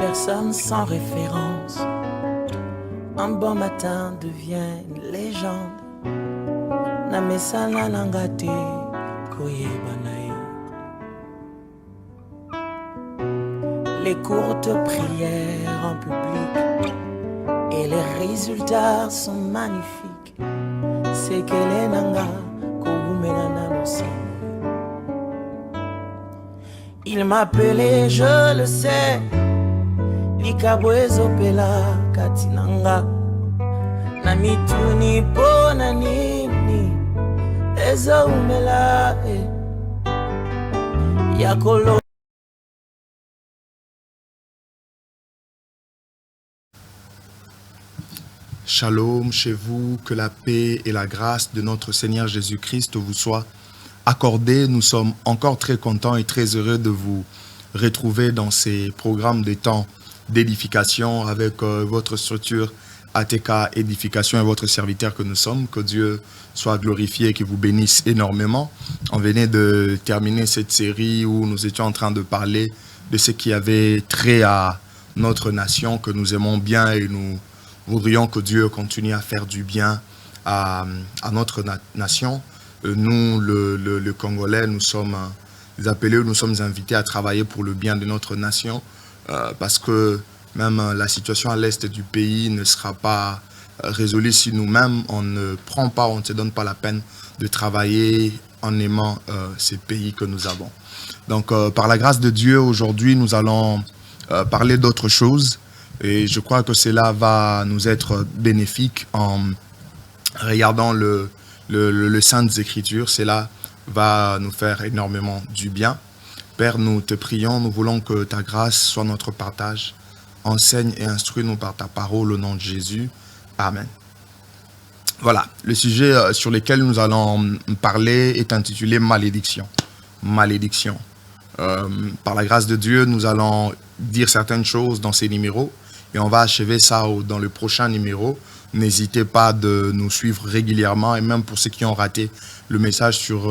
personne sans référence. Un bon matin devient une légende. Namesana langate koyebanae. Les courtes prières en public et les résultats sont magnifiques. C'est que les nanga kogumenana aussi. Il m'appelait, je le sais. Likabwezo pela katinanga. Namituni pona nini. Ezo umela yakolo. Shalom chez vous, que la paix et la grâce de notre Seigneur Jésus-Christ vous soient accordées. Nous sommes encore très contents et très heureux de vous retrouver dans ces programmes de temps d'édification avec votre structure ATK Édification et votre serviteur que nous sommes. Que Dieu soit glorifié et qu'il vous bénisse énormément. On venait de terminer cette série où nous étions en train de parler de ce qui avait trait à notre nation, que nous aimons bien et nous voudrions que Dieu continue à faire du bien à notre nation. Nous, le Congolais, nous sommes appelés, nous sommes invités à travailler pour le bien de notre nation parce que même la situation à l'est du pays ne sera pas résolue si nous-mêmes, on ne prend pas, on ne se donne pas la peine de travailler en aimant ces pays que nous avons. Donc, par la grâce de Dieu, aujourd'hui, nous allons parler d'autre chose. Et je crois que cela va nous être bénéfique en regardant le Saintes Écritures. Cela va nous faire énormément du bien. Père, nous te prions, nous voulons que ta grâce soit notre partage. Enseigne et instruis-nous par ta parole au nom de Jésus. Amen. Voilà, le sujet sur lequel nous allons parler est intitulé malédiction. Malédiction. Par la grâce de Dieu, nous allons dire certaines choses dans ces numéros. Et on va achever ça dans le prochain numéro. N'hésitez pas de nous suivre régulièrement. Et même pour ceux qui ont raté le message sur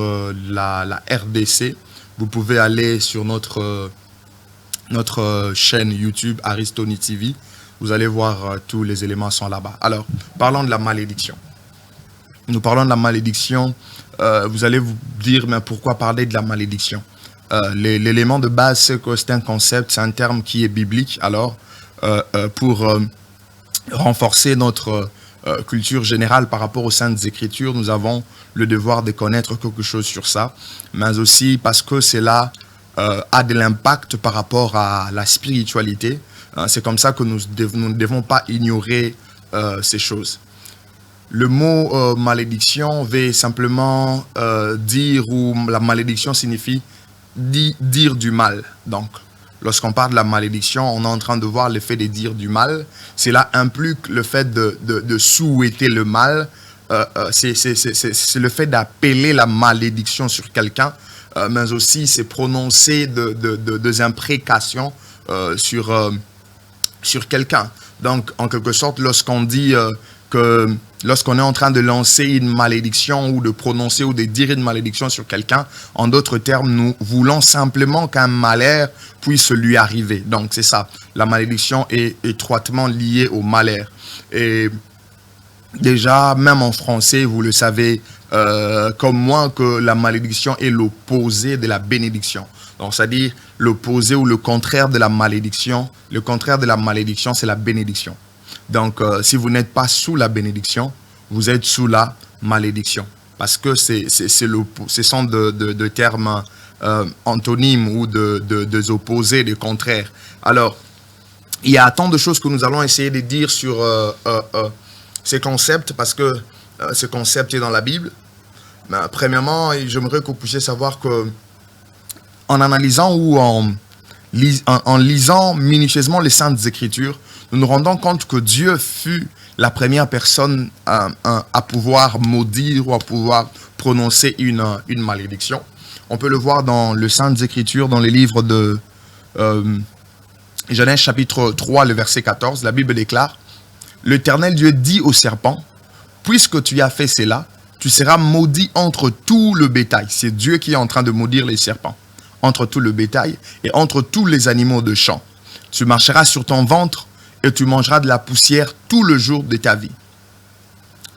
la RDC, vous pouvez aller sur notre chaîne YouTube Aristoni TV. Vous allez voir, tous les éléments sont là-bas. Alors, parlons de la malédiction. Nous parlons de la malédiction. Vous allez vous dire, mais pourquoi parler de la malédiction? L'élément de base, c'est que c'est un concept, c'est un terme qui est biblique. Alors, pour renforcer notre culture générale par rapport aux Saintes Écritures, nous avons le devoir de connaître quelque chose sur ça, mais aussi parce que cela a de l'impact par rapport à la spiritualité. C'est comme ça que nous ne devons pas ignorer ces choses. Le mot malédiction veut simplement dire, ou la malédiction signifie dire du mal. Donc, lorsqu'on parle de la malédiction, on est en train de voir le fait de dire du mal. Cela implique le fait de souhaiter le mal. C'est le fait d'appeler la malédiction sur quelqu'un, mais aussi c'est prononcer des imprécations sur quelqu'un. Donc, en quelque sorte, lorsqu'on dit lorsqu'on est en train de lancer une malédiction ou de prononcer ou de dire une malédiction sur quelqu'un, en d'autres termes, nous voulons simplement qu'un malheur puisse lui arriver. Donc, c'est ça. La malédiction est étroitement liée au malheur. Et déjà, même en français, vous le savez comme moi, que la malédiction est l'opposé de la bénédiction. Donc, c'est-à-dire l'opposé ou le contraire de la malédiction. Le contraire de la malédiction, c'est la bénédiction. Donc, si vous n'êtes pas sous la bénédiction, vous êtes sous la malédiction. Parce que ce sont de termes antonymes ou des opposés, des contraires. Alors, il y a tant de choses que nous allons essayer de dire sur ces concepts, parce que ce concept est dans la Bible. Mais, premièrement, j'aimerais que vous puissiez savoir que en analysant ou en lisant minutieusement les Saintes Écritures, nous nous rendons compte que Dieu fut la première personne à pouvoir maudire ou à pouvoir prononcer une malédiction. On peut le voir dans les Saintes Écritures, dans les livres de Genèse chapitre 3, le verset 14. La Bible déclare: « L'Éternel Dieu dit au serpent, puisque tu as fait cela, tu seras maudit entre tout le bétail. » C'est Dieu qui est en train de maudire les serpents. Entre tout le bétail et entre tous les animaux de champ. Tu marcheras sur ton ventre et tu mangeras de la poussière tout le jour de ta vie.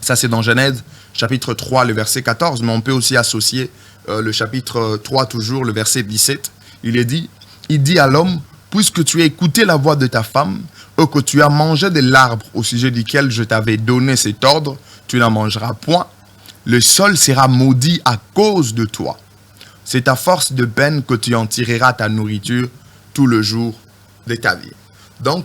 Ça, c'est dans Genèse, chapitre 3, le verset 14, mais on peut aussi associer le chapitre 3, toujours, le verset 17. Il dit à l'homme, puisque tu as écouté la voix de ta femme, et que tu as mangé de l'arbre au sujet duquel je t'avais donné cet ordre, tu n'en mangeras point. Le sol sera maudit à cause de toi. C'est à force de peine que tu en tireras ta nourriture tout le jour de ta vie. Donc,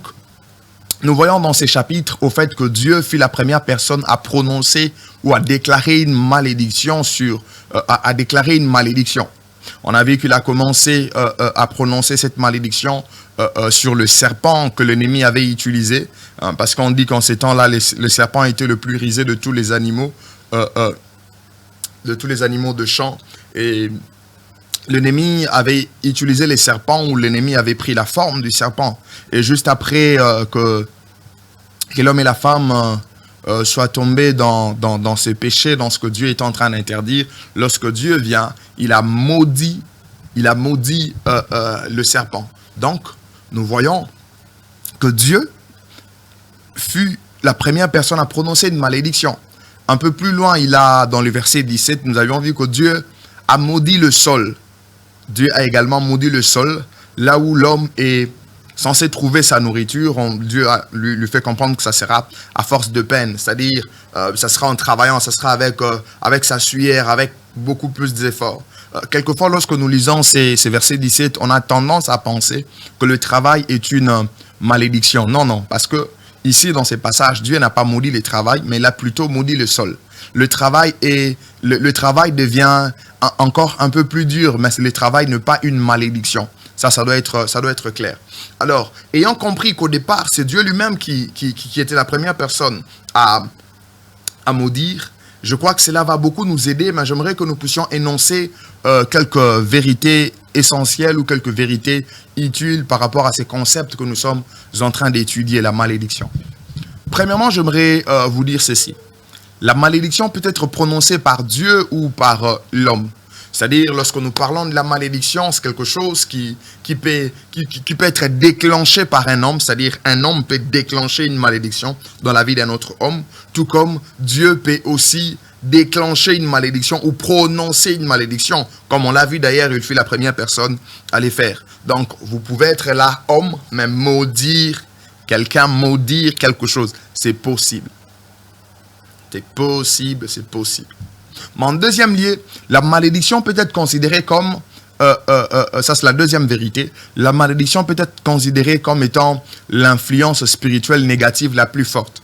nous voyons dans ces chapitres au fait que Dieu fut la première personne à prononcer ou à déclarer une malédiction à déclarer une malédiction. On a vu qu'il a commencé à prononcer cette malédiction sur le serpent que l'ennemi avait utilisé, parce qu'on dit qu'en ces temps-là, le serpent était le plus risé de tous les animaux, de champ. Et l'ennemi avait utilisé les serpents, ou l'ennemi avait pris la forme du serpent. Et juste après que l'homme et la femme soient tombés dans ces péchés, dans ce que Dieu est en train d'interdire, lorsque Dieu vient, il a maudit le serpent. Donc, nous voyons que Dieu fut la première personne à prononcer une malédiction. Un peu plus loin, dans le verset 17, nous avions vu que Dieu a maudit le sol. Dieu a également maudit le sol, là où l'homme est censé trouver sa nourriture. Dieu lui fait comprendre que ça sera à force de peine, c'est-à-dire ça sera en travaillant, ça sera avec sa sueur, avec beaucoup plus d'efforts. Quelquefois, lorsque nous lisons ces versets 17, on a tendance à penser que le travail est une malédiction. Non, parce que ici, dans ces passages, Dieu n'a pas maudit le travail, mais il a plutôt maudit le sol. Le travail devient encore un peu plus dur, mais le travail n'est pas une malédiction. Ça doit être clair. Alors, ayant compris qu'au départ, c'est Dieu lui-même qui était la première personne à maudire, je crois que cela va beaucoup nous aider, mais j'aimerais que nous puissions énoncer quelques vérités essentielles ou quelques vérités utiles par rapport à ces concepts que nous sommes en train d'étudier, la malédiction. Premièrement, j'aimerais vous dire ceci. La malédiction peut être prononcée par Dieu ou par l'homme. C'est-à-dire, lorsque nous parlons de la malédiction, c'est quelque chose qui peut être déclenché par un homme. C'est-à-dire, un homme peut déclencher une malédiction dans la vie d'un autre homme. Tout comme Dieu peut aussi déclencher une malédiction ou prononcer une malédiction. Comme on l'a vu d'ailleurs, il fut la première personne à les faire. Donc, vous pouvez être là, homme, mais maudire quelqu'un, maudire quelque chose. C'est possible. C'est possible. Mais en deuxième lieu, la malédiction peut être considérée comme, ça c'est la deuxième vérité, la malédiction peut être considérée comme étant l'influence spirituelle négative la plus forte.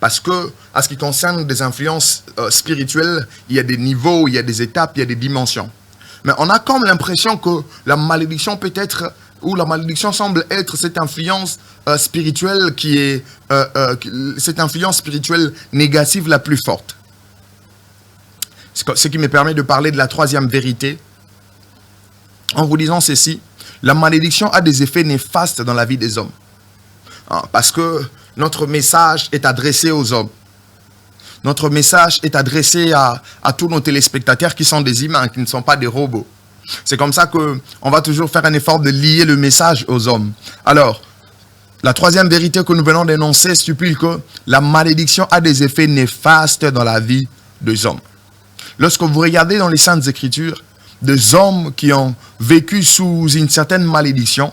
Parce que, à ce qui concerne des influences spirituelles, il y a des niveaux, il y a des étapes, il y a des dimensions. Mais on a comme l'impression que la malédiction peut être, ou la malédiction semble être cette influence spirituelle qui est, cette influence spirituelle négative la plus forte. Ce qui me permet de parler de la troisième vérité. En vous disant ceci, la malédiction a des effets néfastes dans la vie des hommes. Parce que notre message est adressé aux hommes. Notre message est adressé à tous nos téléspectateurs qui sont des humains, qui ne sont pas des robots. C'est comme ça qu'on va toujours faire un effort de lier le message aux hommes. Alors, la troisième vérité que nous venons d'énoncer stipule que la malédiction a des effets néfastes dans la vie des hommes. Lorsque vous regardez dans les Saintes Écritures, des hommes qui ont vécu sous une certaine malédiction,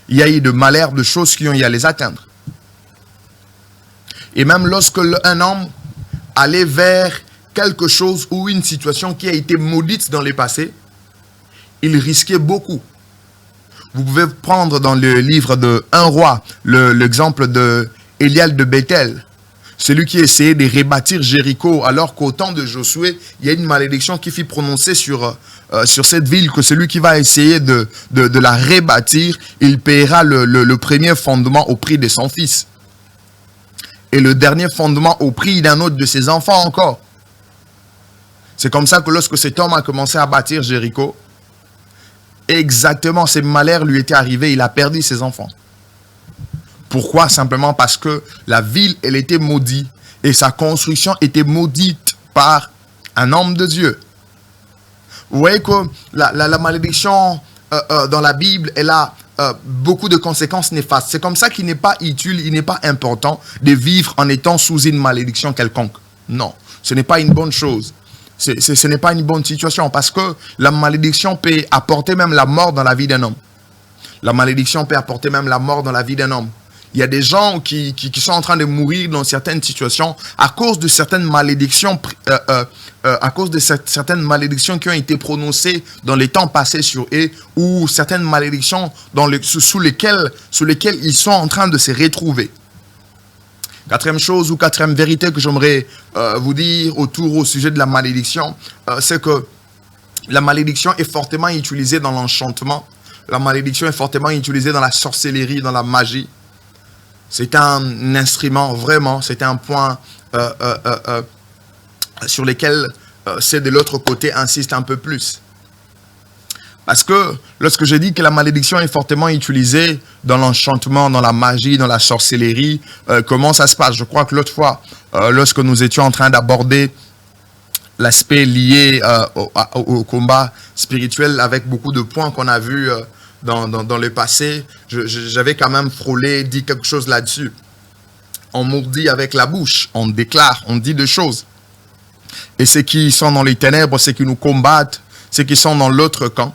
il y a eu de malheurs, de choses qui ont eu à les atteindre. Et même lorsque un homme allait vers quelque chose ou une situation qui a été maudite dans le passé, il risquait beaucoup. Vous pouvez prendre dans le livre de 1 roi l'exemple de Élial de Bethel. Celui qui essayait de rebâtir Jéricho, alors qu'au temps de Josué, il y a une malédiction qui fut prononcée sur cette ville, que celui qui va essayer de la rebâtir, il paiera le premier fondement au prix de son fils. Et le dernier fondement au prix d'un autre de ses enfants encore. C'est comme ça que lorsque cet homme a commencé à bâtir Jéricho, exactement ces malheurs lui étaient arrivés, il a perdu ses enfants. Pourquoi? Simplement parce que la ville, elle était maudite et sa construction était maudite par un homme de Dieu. Vous voyez que la malédiction dans la Bible, elle a beaucoup de conséquences néfastes. C'est comme ça qu'il n'est pas utile, il n'est pas important de vivre en étant sous une malédiction quelconque. Non, ce n'est pas une bonne chose. Ce n'est pas une bonne situation parce que la malédiction peut apporter même la mort dans la vie d'un homme. La malédiction peut apporter même la mort dans la vie d'un homme. Il y a des gens qui sont en train de mourir dans certaines situations à cause de certaines malédictions, certaines malédictions qui ont été prononcées dans les temps passés sur eux, ou certaines malédictions sous lesquelles ils sont en train de se retrouver. Quatrième chose ou quatrième vérité que j'aimerais vous dire au sujet de la malédiction, c'est que la malédiction est fortement utilisée dans l'enchantement. La malédiction est fortement utilisée dans la sorcellerie, dans la magie. C'est un instrument, vraiment, c'est un point sur lequel c'est de l'autre côté insiste un peu plus. Parce que lorsque je dis que la malédiction est fortement utilisée dans l'enchantement, dans la magie, dans la sorcellerie, comment ça se passe? Je crois que l'autre fois, lorsque nous étions en train d'aborder l'aspect lié au combat spirituel avec beaucoup de points qu'on a vus dans le passé, j'avais quand même frôlé, dit quelque chose là-dessus. On mordit avec la bouche, on déclare, on dit des choses. Et ceux qui sont dans les ténèbres, ceux qui nous combattent, ceux qui sont dans l'autre camp,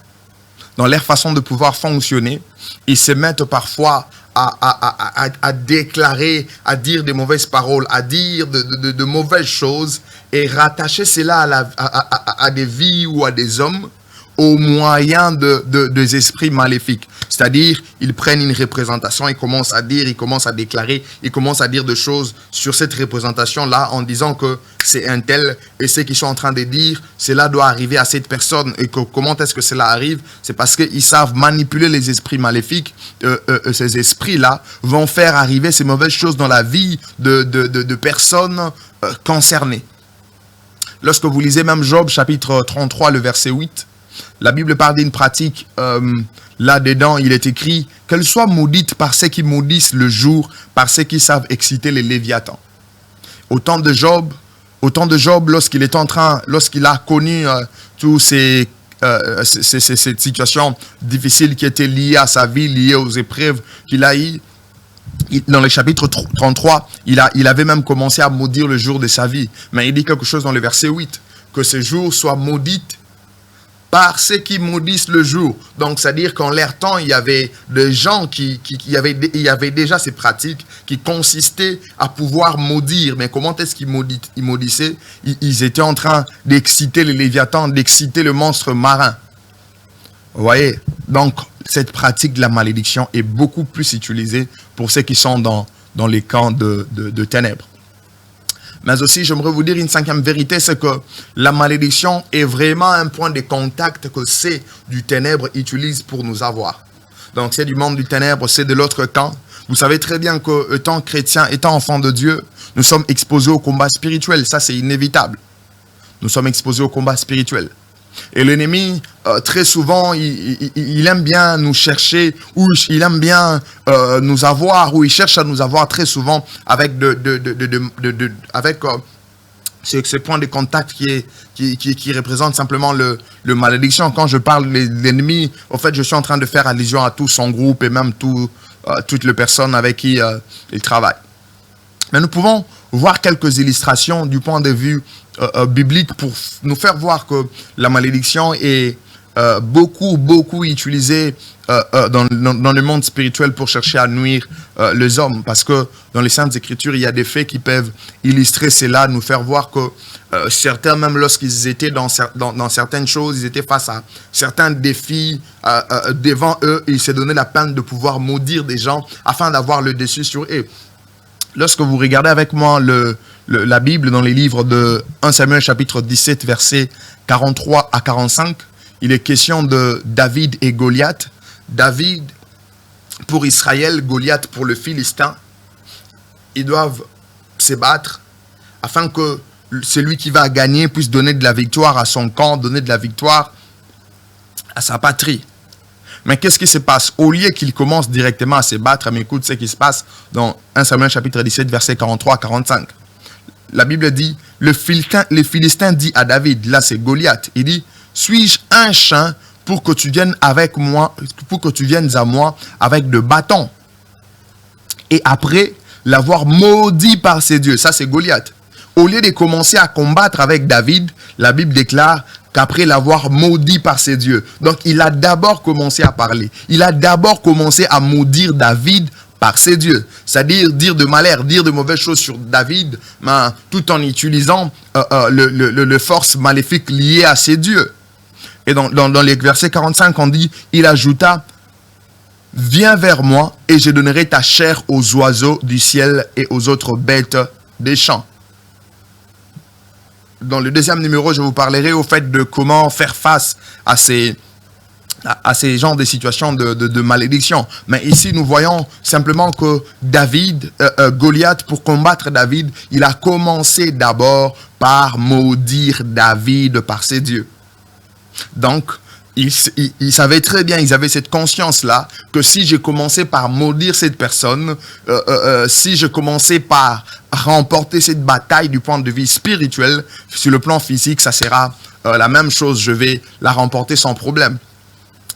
dans leur façon de pouvoir fonctionner, ils se mettent parfois à déclarer, à dire des mauvaises paroles, à dire de mauvaises choses et rattacher cela à des vies ou à des hommes au moyen des esprits maléfiques. C'est-à-dire, ils prennent une représentation, ils commencent à dire, ils commencent à déclarer, ils commencent à dire des choses sur cette représentation-là en disant que c'est un tel, et ceux qui sont en train de dire, cela doit arriver à cette personne, et que comment est-ce que cela arrive? C'est parce qu'ils savent manipuler les esprits maléfiques. Ces esprits-là vont faire arriver ces mauvaises choses dans la vie de personnes concernées. Lorsque vous lisez même Job, chapitre 33, le verset 8, la Bible parle d'une pratique, là-dedans, il est écrit « Qu'elle soit maudite par ceux qui maudissent le jour, par ceux qui savent exciter les léviathans. » Au temps de Job, lorsqu'il a connu toutes ces situations difficiles qui étaient liées à sa vie, liées aux épreuves qu'il a eues, dans le chapitre 33, il avait même commencé à maudire le jour de sa vie. Mais il dit quelque chose dans le verset 8, que ce jour soit maudite par ceux qui maudissent le jour. Donc, c'est-à-dire qu'en leur temps, il y avait des gens il y avait déjà ces pratiques qui consistaient à pouvoir maudire. Mais comment est-ce qu'ils maudissaient? Ils étaient en train d'exciter les léviathans, d'exciter le monstre marin. Vous voyez? Donc, cette pratique de la malédiction est beaucoup plus utilisée pour ceux qui sont dans les camps de ténèbres. Mais aussi, j'aimerais vous dire une cinquième vérité, c'est que la malédiction est vraiment un point de contact que ceux du ténèbre utilisent pour nous avoir. Donc, c'est du monde du ténèbre, c'est de l'autre camp. Vous savez très bien que, étant chrétien, étant enfant de Dieu, nous sommes exposés au combat spirituel. Ça, c'est inévitable. Nous sommes exposés au combat spirituel. Et l'ennemi, très souvent, il aime bien nous chercher, ou il aime bien nous avoir, ou il cherche à nous avoir très souvent avec ce point de contact qui représente simplement le malédiction. Quand je parle de l'ennemi, en fait, je suis en train de faire allusion à tout son groupe et même toutes les personnes avec qui il travaille. Mais nous pouvons voir quelques illustrations du point de vue biblique pour nous faire voir que la malédiction est beaucoup utilisée dans le monde spirituel pour chercher à nuire les hommes. Parce que dans les Saintes Écritures, il y a des faits qui peuvent illustrer cela, nous faire voir que certains, même lorsqu'ils étaient dans certaines choses, ils étaient face à certains défis devant eux, ils se donnaient la peine de pouvoir maudire des gens afin d'avoir le dessus sur eux. Lorsque vous regardez avec moi la Bible dans les livres de 1 Samuel chapitre 17 versets 43 à 45, il est question de David et Goliath. David pour Israël, Goliath pour le Philistin. Ils doivent se battre afin que celui qui va gagner puisse donner de la victoire à son camp, donner de la victoire à sa patrie. Mais qu'est-ce qui se passe? Au lieu qu'il commence directement à se battre, mais écoute ce qui se passe dans 1 Samuel chapitre 17, verset 43 à 45. La Bible dit, le Philistin dit à David, là c'est Goliath, il dit, suis-je un chien pour que tu viennes avec moi, pour que tu viennes à moi avec de bâtons. Et après l'avoir maudit par ses dieux. Ça, c'est Goliath. Au lieu de commencer à combattre avec David, la Bible déclare qu'après l'avoir maudit par ses dieux. Donc, il a d'abord commencé à parler. Il a d'abord commencé à maudire David par ses dieux. C'est-à-dire dire de malheur, dire de mauvaises choses sur David, tout en utilisant les forces maléfiques liées à ses dieux. Et dans les versets 45, on dit, il ajouta, « Viens vers moi et je donnerai ta chair aux oiseaux du ciel et aux autres bêtes des champs. » Dans le deuxième numéro, je vous parlerai au fait de comment faire face à ces genres de situations de malédiction. Mais ici, nous voyons simplement que Goliath, pour combattre David, il a commencé d'abord par maudire David par ses dieux. Donc, ils savaient très bien, ils avaient cette conscience-là, que si je commençais par maudire cette personne, si je commençais par remporter cette bataille du point de vue spirituel, sur le plan physique, ça sera la même chose, je vais la remporter sans problème.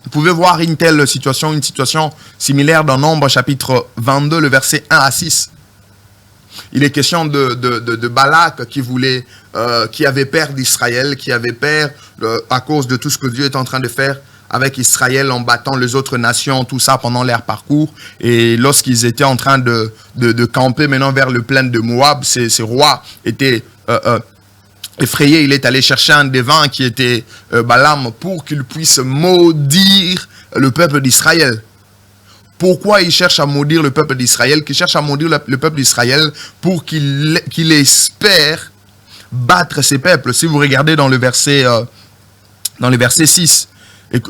Vous pouvez voir une telle situation, une situation similaire dans Nombre chapitre 22, le verset 1 à 6. Il est question de Balak qui avait peur d'Israël, qui avait peur à cause de tout ce que Dieu est en train de faire avec Israël en battant les autres nations, tout ça pendant leur parcours. Et lorsqu'ils étaient en train de camper maintenant vers le plaine de Moab, ces rois étaient effrayé, il est allé chercher un devin qui était Balaam pour qu'il puisse maudire le peuple d'Israël. Pourquoi il cherche à maudire le peuple d'Israël? Qu'il cherche à maudire le peuple d'Israël pour qu'il espère battre ses peuples. Si vous regardez dans le verset 6,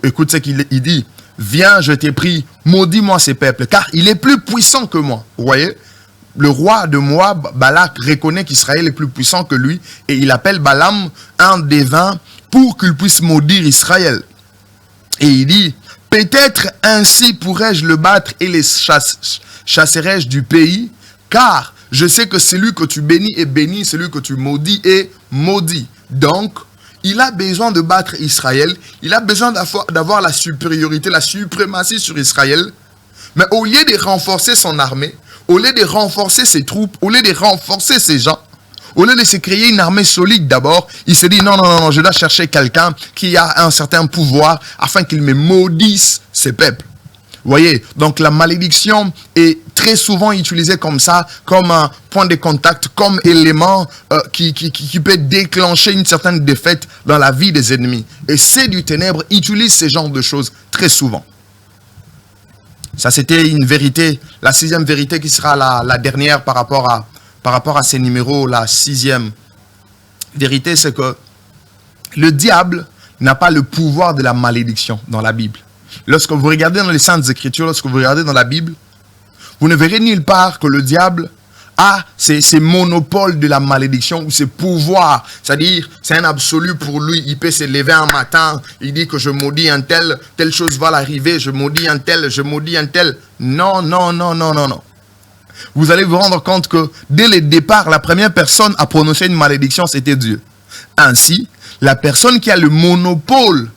écoute ce qu'il dit. Viens, je t'ai pris, maudis-moi ces peuples, car il est plus puissant que moi. Vous voyez? Le roi de Moab, Balak, reconnaît qu'Israël est plus puissant que lui et il appelle Balaam un devin pour qu'il puisse maudire Israël. Et il dit, peut-être ainsi pourrais-je le battre et les chasserai-je du pays, car je sais que celui que tu bénis est béni, celui que tu maudis est maudit. Donc, il a besoin de battre Israël, il a besoin d'avoir la supériorité, la suprématie sur Israël, mais au lieu de renforcer son armée, au lieu de renforcer ses troupes, au lieu de renforcer ses gens, au lieu de se créer une armée solide d'abord, il se dit non, je dois chercher quelqu'un qui a un certain pouvoir afin qu'il me maudisse ses peuples. Vous voyez, donc la malédiction est très souvent utilisée comme ça, comme un point de contact, comme élément qui peut déclencher une certaine défaite dans la vie des ennemis. Et c'est du ténèbre utilise ce genre de choses très souvent. Ça, c'était une vérité, la sixième vérité qui sera la dernière par rapport à ces numéros. La sixième vérité, c'est que le diable n'a pas le pouvoir de la malédiction dans la Bible. Lorsque vous regardez dans les Saintes Écritures, lorsque vous regardez dans la Bible, vous ne verrez nulle part que le diable a ces monopoles de la malédiction ou ses pouvoirs. C'est-à-dire, c'est un absolu pour lui. Il peut se lever un matin, il dit que je maudis un tel, telle chose va l'arriver, je maudis un tel, je maudis un tel. Non. Vous allez vous rendre compte que dès le départ, la première personne à prononcer une malédiction, c'était Dieu. Ainsi, la personne qui a le monopole,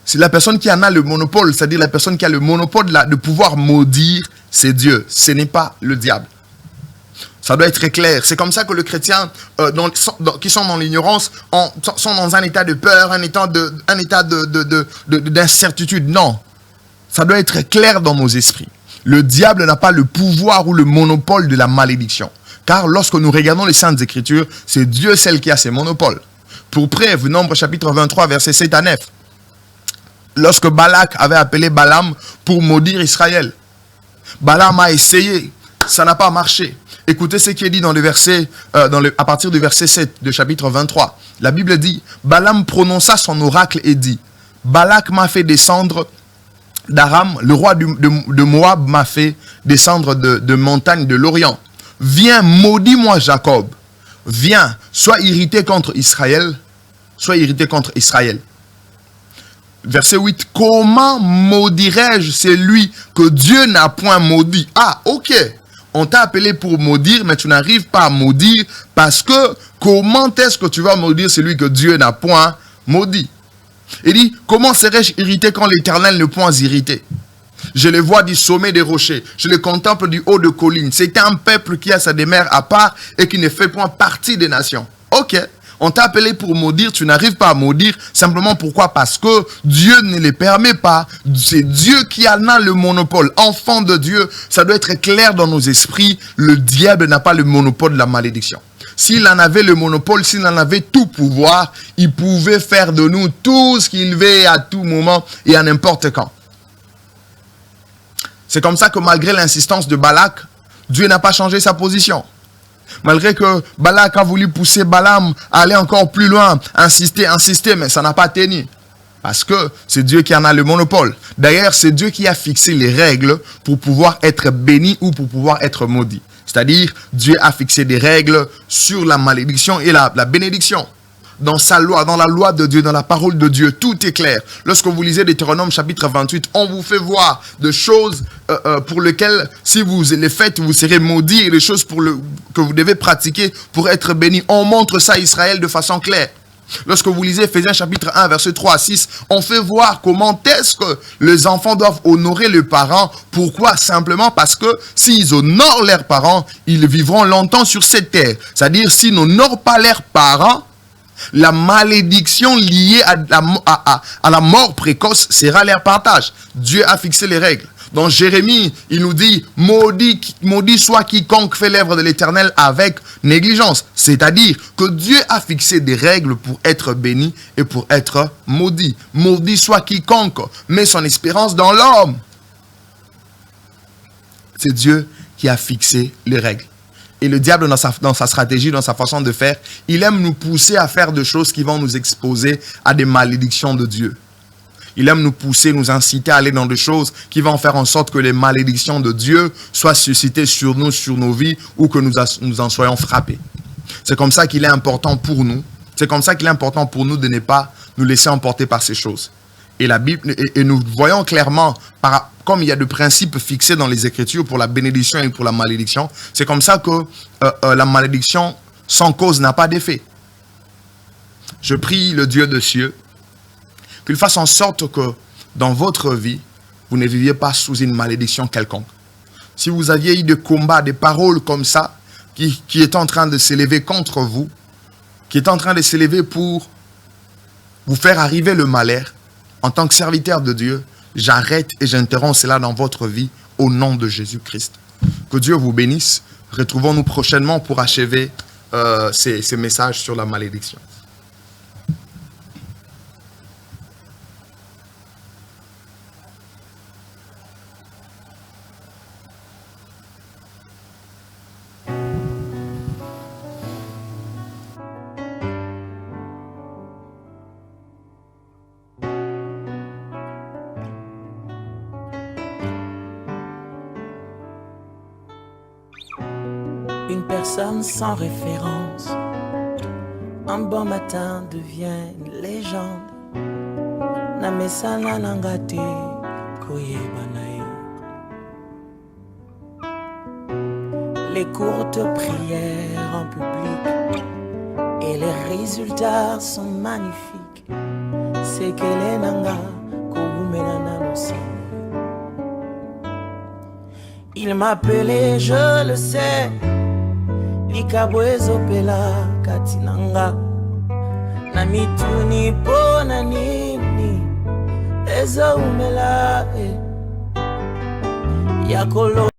c'est la personne qui en a le monopole, c'est-à-dire la personne qui a le monopole de pouvoir maudire, c'est Dieu. Ce n'est pas le diable. Ça doit être très clair. C'est comme ça que les chrétiens qui sont dans l'ignorance sont dans un état de peur, un état d'incertitude. Non. Ça doit être clair dans nos esprits. Le diable n'a pas le pouvoir ou le monopole de la malédiction. Car lorsque nous regardons les Saintes Écritures, c'est Dieu celle qui a ces monopoles. Pour preuve, Nombre chapitre 23, versets 7 à 9. Lorsque Balak avait appelé Balaam pour maudire Israël, Balaam a essayé, ça n'a pas marché. Écoutez ce qui est dit dans le verset, à partir du verset 7 de chapitre 23. La Bible dit, Balaam prononça son oracle et dit, Balak m'a fait descendre d'Aram, le roi de Moab m'a fait descendre de montagne de l'Orient. Viens, maudis-moi Jacob. Viens, sois irrité contre Israël. Sois irrité contre Israël. Verset 8, comment maudirais-je celui que Dieu n'a point maudit? Ah, ok. On t'a appelé pour maudire, mais tu n'arrives pas à maudire parce que comment est-ce que tu vas maudire celui que Dieu n'a point maudit? Il dit, comment serais-je irrité quand l'Éternel ne point irrité? Je les vois du sommet des rochers, je les contemple du haut de collines. C'est un peuple qui a sa demeure à part et qui ne fait point partie des nations. Ok, on t'a appelé pour maudire, tu n'arrives pas à maudire. Simplement pourquoi? Parce que Dieu ne les permet pas. C'est Dieu qui en a le monopole. Enfant de Dieu, ça doit être clair dans nos esprits. Le diable n'a pas le monopole de la malédiction. S'il en avait le monopole, s'il en avait tout pouvoir, il pouvait faire de nous tout ce qu'il veut à tout moment et à n'importe quand. C'est comme ça que malgré l'insistance de Balak, Dieu n'a pas changé sa position. Malgré que Balak a voulu pousser Balaam à aller encore plus loin, insister, mais ça n'a pas tenu. Parce que c'est Dieu qui en a le monopole. D'ailleurs, c'est Dieu qui a fixé les règles pour pouvoir être béni ou pour pouvoir être maudit. C'est-à-dire, Dieu a fixé des règles sur la malédiction et la bénédiction. Dans sa loi, dans la loi de Dieu, dans la parole de Dieu, tout est clair. Lorsque vous lisez Deutéronome chapitre 28, on vous fait voir de choses pour lesquelles, si vous les faites, vous serez maudits, et des choses que vous devez pratiquer pour être bénis. On montre ça à Israël de façon claire. Lorsque vous lisez Ephésiens chapitre 1, versets 3 à 6, on fait voir comment est-ce que les enfants doivent honorer leurs parents. Pourquoi? Simplement parce que s'ils honorent leurs parents, ils vivront longtemps sur cette terre. C'est-à-dire, s'ils n'honorent pas leurs parents, la malédiction liée à la mort précoce sera leur partage. Dieu a fixé les règles. Dans Jérémie, il nous dit, maudit soit quiconque fait l'œuvre de l'Éternel avec négligence. C'est-à-dire que Dieu a fixé des règles pour être béni et pour être maudit. Maudit soit quiconque met son espérance dans l'homme. C'est Dieu qui a fixé les règles. Et le diable, dans sa stratégie, dans sa façon de faire, il aime nous pousser à faire des choses qui vont nous exposer à des malédictions de Dieu. Il aime nous pousser, nous inciter à aller dans des choses qui vont faire en sorte que les malédictions de Dieu soient suscitées sur nous, sur nos vies, ou que nous en soyons frappés. C'est comme ça qu'il est important pour nous. C'est comme ça qu'il est important pour nous de ne pas nous laisser emporter par ces choses. Et la Bible, et nous voyons clairement, comme il y a des principes fixés dans les Écritures pour la bénédiction et pour la malédiction, c'est comme ça que la malédiction sans cause n'a pas d'effet. Je prie le Dieu de cieux qu'il fasse en sorte que dans votre vie, vous ne viviez pas sous une malédiction quelconque. Si vous aviez eu des combats, des paroles comme ça, qui est en train de s'élever contre vous, qui est en train de s'élever pour vous faire arriver le malheur, en tant que serviteur de Dieu, j'arrête et j'interromps cela dans votre vie au nom de Jésus-Christ. Que Dieu vous bénisse. Retrouvons-nous prochainement pour achever ces messages sur la malédiction. Une personne sans référence, un bon matin devient une légende. Namesana nangate koyebanae. Les courtes prières en public et les résultats sont magnifiques. C'est que les nanga kogumenana aussi. Il m'appelait, je le sais. Likabwezo pela katinanga na mituni pona nini ezo umela yakolo